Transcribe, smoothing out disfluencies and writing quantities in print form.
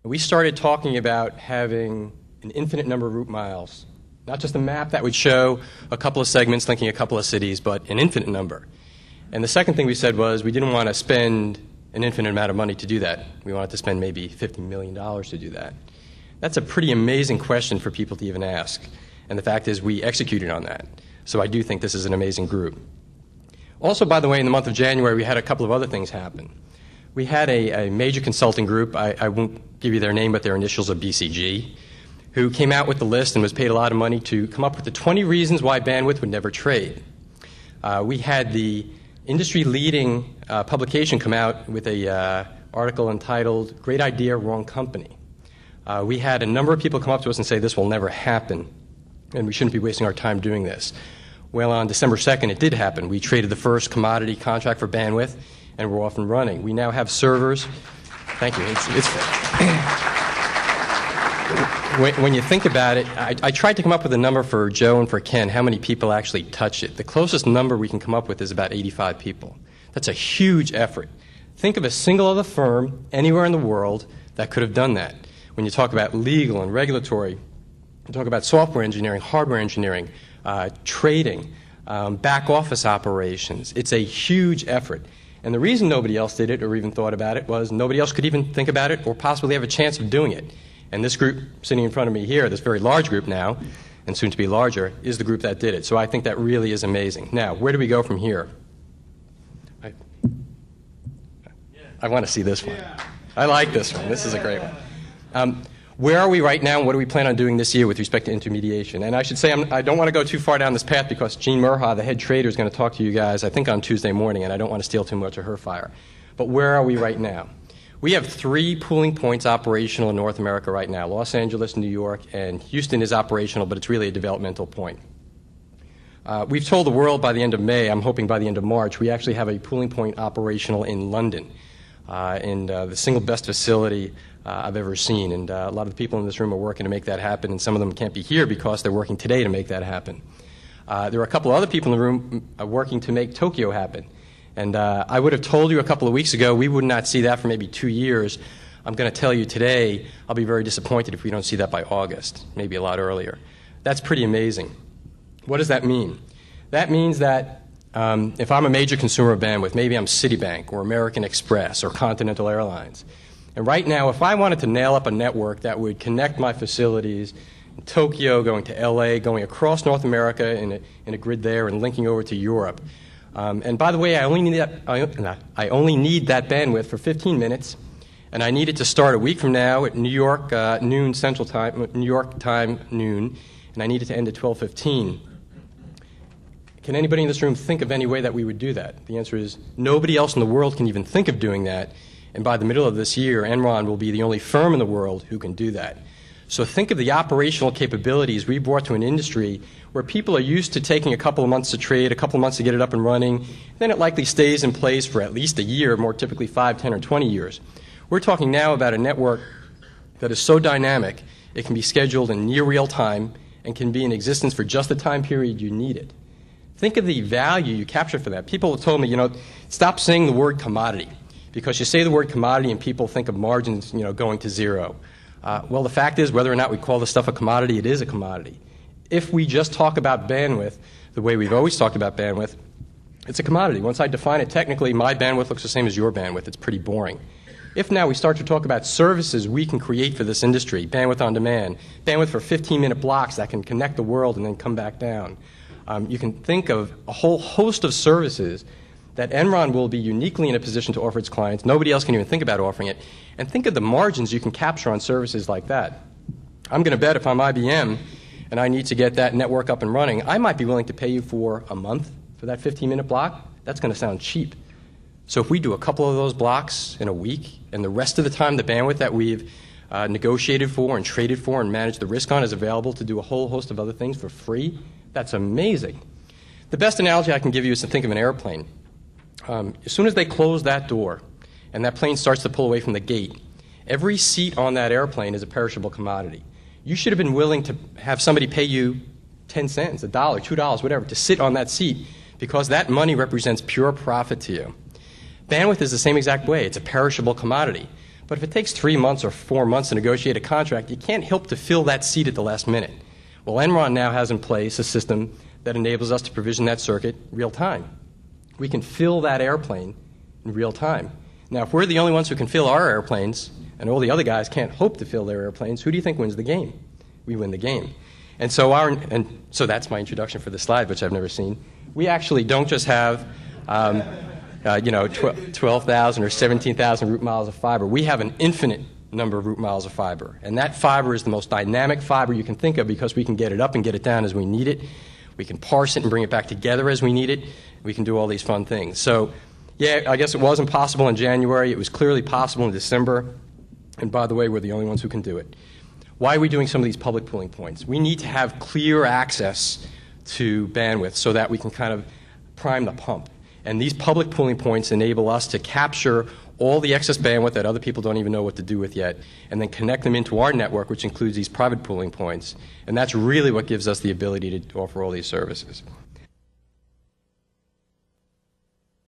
We started talking about having an infinite number of route miles, not just a map that would show a couple of segments linking a couple of cities, but an infinite number. And the second thing we said was we didn't want to spend an infinite amount of money to do that. We wanted to spend maybe $50 million to do that. That's a pretty amazing question for people to even ask. And the fact is we executed on that. So I do think this is an amazing group. Also, by the way, in the month of January, we had a couple of other things happen. We had a major consulting group, I won't give you their name, but their initials are BCG, who came out with the list and was paid a lot of money to come up with the 20 reasons why bandwidth would never trade. We had the industry-leading publication come out with an article entitled, "Great Idea, Wrong Company." We had a number of people come up to us and say this will never happen, and we shouldn't be wasting our time doing this. Well, on December 2nd, it did happen. We traded the first commodity contract for bandwidth, and we're off and running. We now have servers. Thank you. When you think about it, I tried to come up with a number for Joe and for Ken, how many people actually touch it. The closest number we can come up with is about 85 people. That's a huge effort. Think of a single other firm anywhere in the world that could have done that. When you talk about legal and regulatory, you talk about software engineering, hardware engineering, trading, back office operations. It's a huge effort. And the reason nobody else did it or even thought about it was nobody else could even think about it or possibly have a chance of doing it. And this group sitting in front of me here, this very large group now, and soon to be larger, is the group that did it. So I think that really is amazing. Now, where do we go from here? I want to see this one. I like this one. This is a great one. Where are we right now, and what do we plan on doing this year with respect to intermediation? And I should say I don't want to go too far down this path because Jean Murha, the head trader, is going to talk to you guys, I think, on Tuesday morning, and I don't want to steal too much of her fire. But where are we right now? We have 3 pooling points operational in North America right now. Los Angeles, New York, and Houston is operational, but it's really a developmental point. We've told the world by the end of May, I'm hoping by the end of March, we actually have a pooling point operational in London, in the single best facility I've ever seen. And a lot of the people in this room are working to make that happen, and some of them can't be here because they're working today to make that happen. There are a couple of other people in the room working to make Tokyo happen. And I would have told you a couple of weeks ago we would not see that for maybe 2 years. I'm going to tell you today I'll be very disappointed if we don't see that by August, maybe a lot earlier. That's pretty amazing. What does that mean? That means that if I'm a major consumer of bandwidth, maybe I'm Citibank or American Express or Continental Airlines, and right now if I wanted to nail up a network that would connect my facilities in Tokyo, going to LA, going across North America in a grid there and linking over to Europe, and by the way, I only need that bandwidth for 15 minutes, and I need it to start a week from now at New York noon Central Time, New York time noon, and I need it to end at 12:15. Can anybody in this room think of any way that we would do that? The answer is nobody else in the world can even think of doing that, and by the middle of this year, Enron will be the only firm in the world who can do that. So think of the operational capabilities we brought to an industry where people are used to taking a couple of months to trade, a couple of months to get it up and running, then it likely stays in place for at least a year, more typically 5, 10, or 20 years. We're talking now about a network that is so dynamic it can be scheduled in near real time and can be in existence for just the time period you need it. Think of the value you capture for that. People have told me, stop saying the word commodity because you say the word commodity and people think of margins, going to zero. Well, the fact is, whether or not we call this stuff a commodity, it is a commodity. If we just talk about bandwidth the way we've always talked about bandwidth, it's a commodity. Once I define it technically, my bandwidth looks the same as your bandwidth. It's pretty boring. If now we start to talk about services we can create for this industry, bandwidth on demand, bandwidth for 15-minute blocks that can connect the world and then come back down, you can think of a whole host of services that Enron will be uniquely in a position to offer its clients. Nobody else can even think about offering it. And think of the margins you can capture on services like that. I'm going to bet if I'm IBM and I need to get that network up and running, I might be willing to pay you for a month for that 15-minute block. That's going to sound cheap. So if we do a couple of those blocks in a week and the rest of the time the bandwidth that we've negotiated for and traded for and managed the risk on is available to do a whole host of other things for free, that's amazing. The best analogy I can give you is to think of an airplane. As soon as they close that door and that plane starts to pull away from the gate, every seat on that airplane is a perishable commodity. You should have been willing to have somebody pay you 10 cents, $1, $2, whatever, to sit on that seat because that money represents pure profit to you. Bandwidth is the same exact way. It's a perishable commodity. But if it takes 3 months or 4 months to negotiate a contract, you can't help to fill that seat at the last minute. Well, Enron now has in place a system that enables us to provision that circuit real time. We can fill that airplane in real time. Now, if we're the only ones who can fill our airplanes and all the other guys can't hope to fill their airplanes, who do you think wins the game? We win the game. And so that's my introduction for this slide, which I've never seen. We actually don't just have 12,000 or 17,000 route miles of fiber. We have an infinite number of route miles of fiber. And that fiber is the most dynamic fiber you can think of because we can get it up and get it down as we need it. We can parse it and bring it back together as we need it. We can do all these fun things. So, yeah, I guess it wasn't possible in January. It was clearly possible in December. And by the way, we're the only ones who can do it. Why are we doing some of these public pooling points? We need to have clear access to bandwidth so that we can kind of prime the pump. And these public pooling points enable us to capture all the excess bandwidth that other people don't even know what to do with yet, and then connect them into our network, which includes these private pooling points. And that's really what gives us the ability to offer all these services.